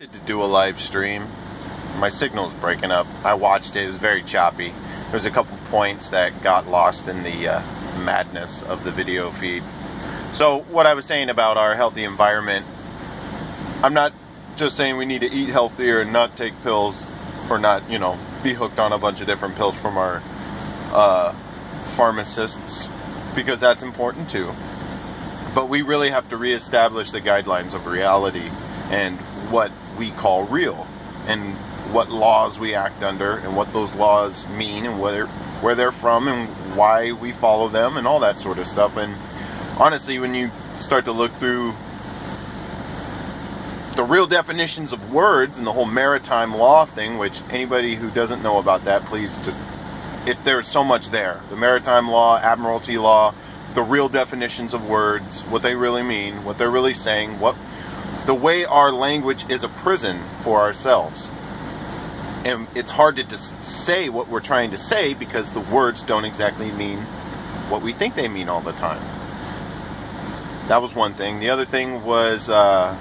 To do a live stream. My signal's breaking up. I watched it. It was very choppy. There's a couple points that got lost in the madness of the video feed. So what I was saying about our healthy environment, I'm not just saying we need to eat healthier and not take pills, or not, be hooked on a bunch of different pills from our pharmacists, because that's important too. But we really have to reestablish the guidelines of reality and what we call real, and what laws we act under, and what those laws mean, and where they're from, and why we follow them, and all that sort of stuff. And honestly, when you start to look through the real definitions of words and the whole maritime law thing, which anybody who doesn't know about that, please just, there's so much there. The maritime law, admiralty law, the real definitions of words, what they really mean, what they're really saying, the way our language is a prison for ourselves. And it's hard to just say what we're trying to say because the words don't exactly mean what we think they mean all the time. That was one thing. The other thing was, what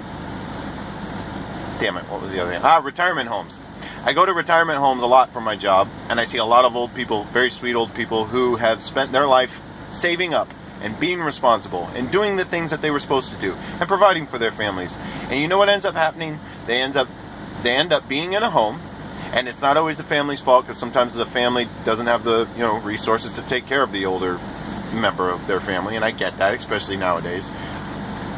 was the other thing? Retirement homes. I go to retirement homes a lot for my job, and I see a lot of old people, very sweet old people, who have spent their life saving up and being responsible and doing the things that they were supposed to do and providing for their families. And you know what ends up happening? They end up being in a home, and it's not always the family's fault, because sometimes the family doesn't have the resources to take care of the older member of their family, and I get that, especially nowadays.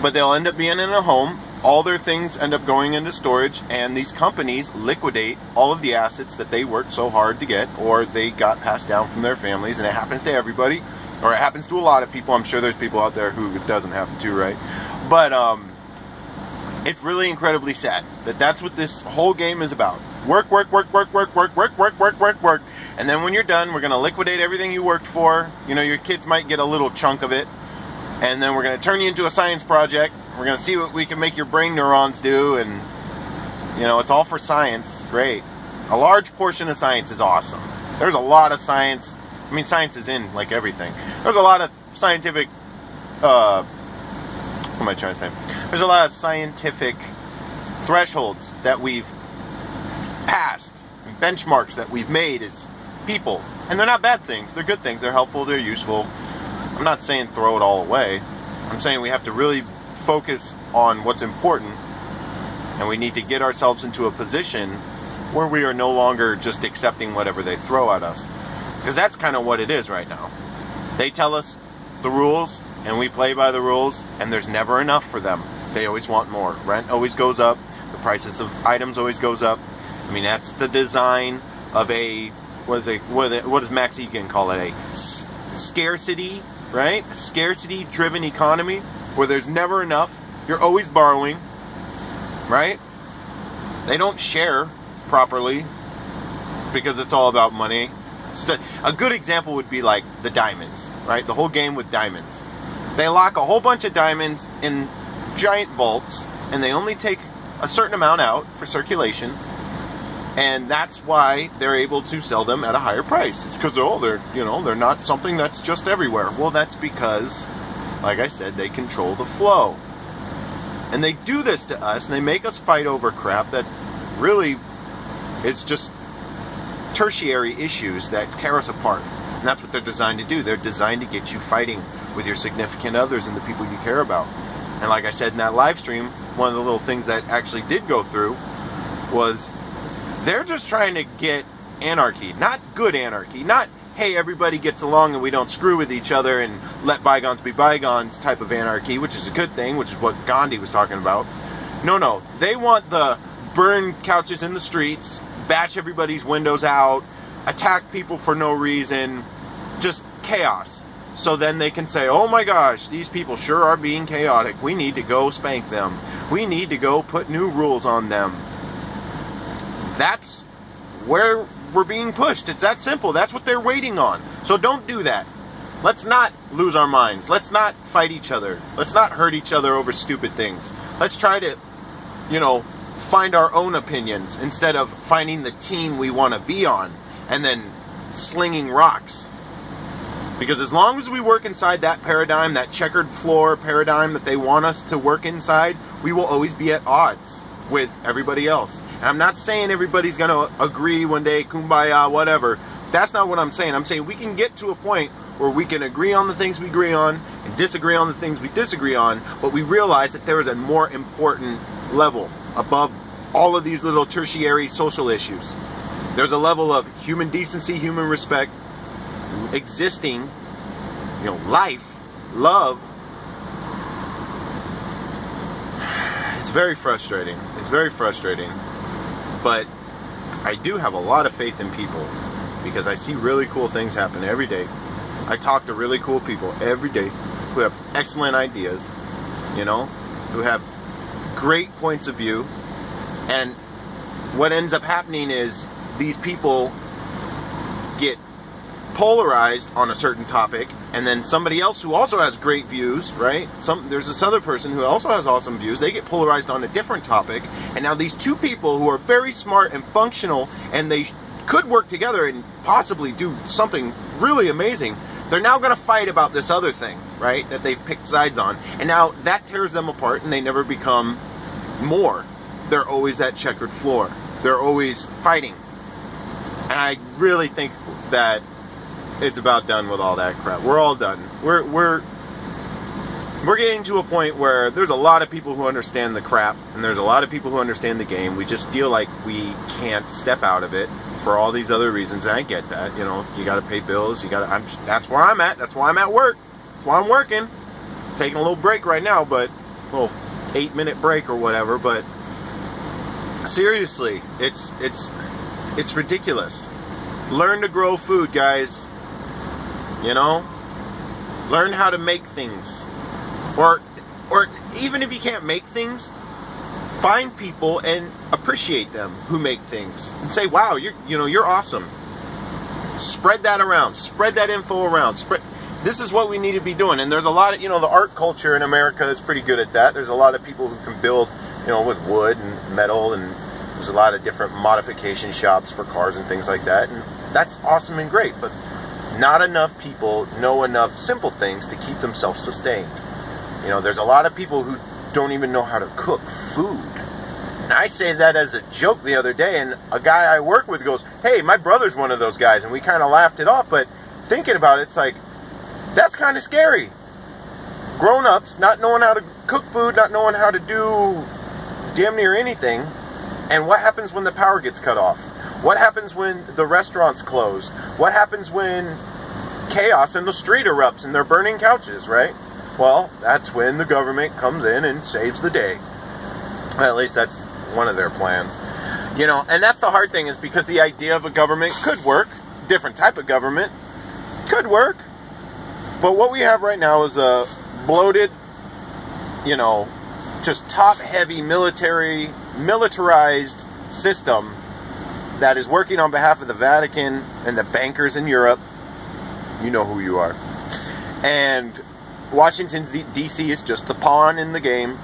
But they'll end up being in a home, all their things end up going into storage, and these companies liquidate all of the assets that they worked so hard to get, or they got passed down from their families. And it happens to everybody, or it happens to a lot of people. I'm sure there's people out there who it doesn't happen to, right? But it's really incredibly sad that that's what this whole game is about. Work, work, work, work, work, work, work, work, work, work, work. And then when you're done, we're going to liquidate everything you worked for. Your kids might get a little chunk of it. And then we're going to turn you into a science project. We're going to see what we can make your brain neurons do. And, it's all for science. Great. A large portion of science is awesome. There's a lot of science. Science is in, like, everything. There's a lot of scientific, what am I trying to say? There's a lot of scientific thresholds that we've passed, and benchmarks that we've made as people. And they're not bad things. They're good things. They're helpful. They're useful. I'm not saying throw it all away. I'm saying we have to really focus on what's important, and we need to get ourselves into a position where we are no longer just accepting whatever they throw at us. Because that's kind of what it is right now. They tell us the rules, and we play by the rules, and there's never enough for them. They always want more. Rent always goes up. The prices of items always goes up. That's the design of what does Max Igan call it? A scarcity, right? A scarcity-driven economy where there's never enough. You're always borrowing, right? They don't share properly because it's all about money. A good example would be like the diamonds, right? The whole game with diamonds. They lock a whole bunch of diamonds in giant vaults, and they only take a certain amount out for circulation. And that's why they're able to sell them at a higher price. It's because they're not something that's just everywhere. Well, that's because, like I said, they control the flow. And they do this to us, and they make us fight over crap that really is just tertiary issues that tear us apart. And that's what they're designed to do. They're designed to get you fighting with your significant others and the people you care about. And like I said in that live stream, one of the little things that actually did go through was they're just trying to get anarchy. Not good anarchy. Not, hey, everybody gets along and we don't screw with each other and let bygones be bygones type of anarchy, which is a good thing, which is what Gandhi was talking about. No. They want the burn couches in the streets, bash everybody's windows out, attack people for no reason, just chaos. So then they can say, oh my gosh, these people sure are being chaotic. We need to go spank them. We need to go put new rules on them. That's where we're being pushed. It's that simple. That's what they're waiting on. So don't do that. Let's not lose our minds. Let's not fight each other. Let's not hurt each other over stupid things. Let's try to, find our own opinions instead of finding the team we want to be on and then slinging rocks. Because as long as we work inside that paradigm, that checkered floor paradigm that they want us to work inside, we will always be at odds. with everybody else. And I'm not saying everybody's going to agree one day, kumbaya, whatever. That's not what I'm saying. I'm saying we can get to a point where we can agree on the things we agree on and disagree on the things we disagree on, but we realize that there is a more important level above all of these little tertiary social issues. There's a level of human decency, human respect, existing, life, love. It's very frustrating. It's very frustrating. But I do have a lot of faith in people because I see really cool things happen every day. I talk to really cool people every day who have excellent ideas, who have great points of view. And what ends up happening is these people get polarized on a certain topic, and then somebody else who also has great views, right? There's this other person who also has awesome views. They get polarized on a different topic, and now these two people who are very smart and functional, and they could work together and possibly do something really amazing, they're now going to fight about this other thing, right? That they've picked sides on, and now that tears them apart, and they never become more. They're always that checkered floor. They're always fighting. And I really think that it's about done with all that crap. We're all done. We're getting to a point where there's a lot of people who understand the crap, and there's a lot of people who understand the game. We just feel like we can't step out of it for all these other reasons, and I get that. You got to pay bills. That's where I'm at. That's why I'm at work. That's why I'm working. Taking a little break right now, but a little 8-minute break or whatever. But seriously, it's ridiculous. Learn to grow food, guys. Learn how to make things. Or even if you can't make things, find people and appreciate them who make things. And say, wow, you're awesome. Spread that around. Spread that info around. This is what we need to be doing. And there's a lot of, the art culture in America is pretty good at that. There's a lot of people who can build, with wood and metal, and there's a lot of different modification shops for cars and things like that. And that's awesome and great, but not enough people know enough simple things to keep themselves sustained. There's a lot of people who don't even know how to cook food. And I say that as a joke the other day, and a guy I work with goes, hey, my brother's one of those guys, and we kind of laughed it off, but thinking about it, it's like, that's kind of scary. Grown-ups not knowing how to cook food, not knowing how to do damn near anything, and what happens when the power gets cut off? What happens when the restaurants close? What happens when chaos in the street erupts and they're burning couches, right? Well, that's when the government comes in and saves the day. Well, at least that's one of their plans. And that's the hard thing, is because the idea of a government could work. Different type of government could work. But what we have right now is a bloated, just top-heavy militarized system that is working on behalf of the Vatican and the bankers in Europe. You know who you are. And Washington, D.C. is just the pawn in the game.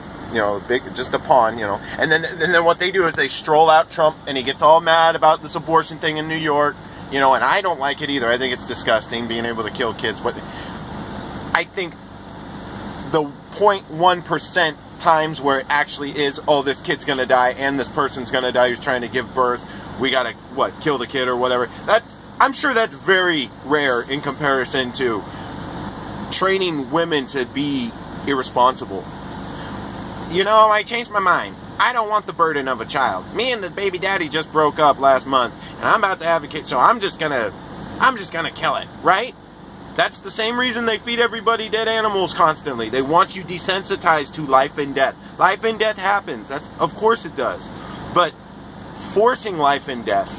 Just a pawn, And then what they do is they stroll out Trump, and he gets all mad about this abortion thing in New York. And I don't like it either. I think it's disgusting being able to kill kids. But I think the 0.1% times where it actually is, oh, this kid's going to die and this person's going to die who's trying to give birth, we got to, kill the kid or whatever. I'm sure that's very rare in comparison to training women to be irresponsible. I changed my mind. I don't want the burden of a child. Me and the baby daddy just broke up last month, and I'm about to have a kid, so I'm just gonna kill it, right? That's the same reason they feed everybody dead animals constantly. They want you desensitized to life and death. Life and death happens. Of course it does. But forcing life and death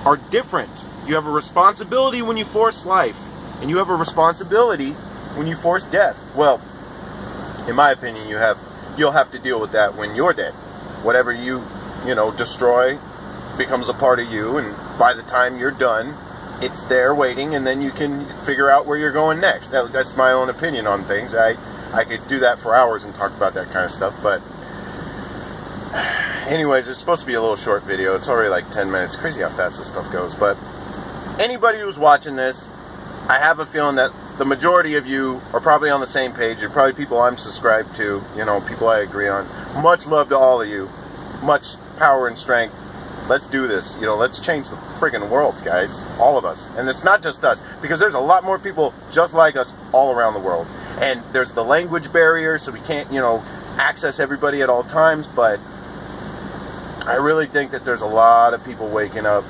are different. You have a responsibility when you force life, and you have a responsibility when you force death. Well, in my opinion, you'll have to deal with that when you're dead. Whatever you destroy becomes a part of you, and by the time you're done, it's there waiting, and then you can figure out where you're going next. That's my own opinion on things. I could do that for hours and talk about that kind of stuff, but anyways, it's supposed to be a little short video. It's already like 10 minutes. Crazy how fast this stuff goes. But anybody who's watching this, I have a feeling that the majority of you are probably on the same page. You're probably people I'm subscribed to, people I agree on. Much love to all of you. much power and strength. Let's do this. You know, let's change the friggin' world, guys. All of us. And it's not just us, because there's a lot more people just like us all around the world. And there's the language barrier, so we can't, you know, access everybody at all times, but I really think that there's a lot of people waking up.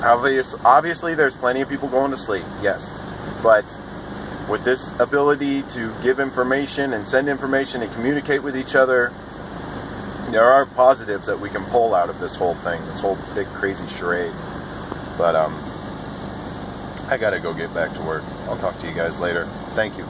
Obviously, there's plenty of people going to sleep, yes. But with this ability to give information and send information and communicate with each other, there are positives that we can pull out of this whole thing, this whole big crazy charade. But I gotta go get back to work. I'll talk to you guys later. Thank you.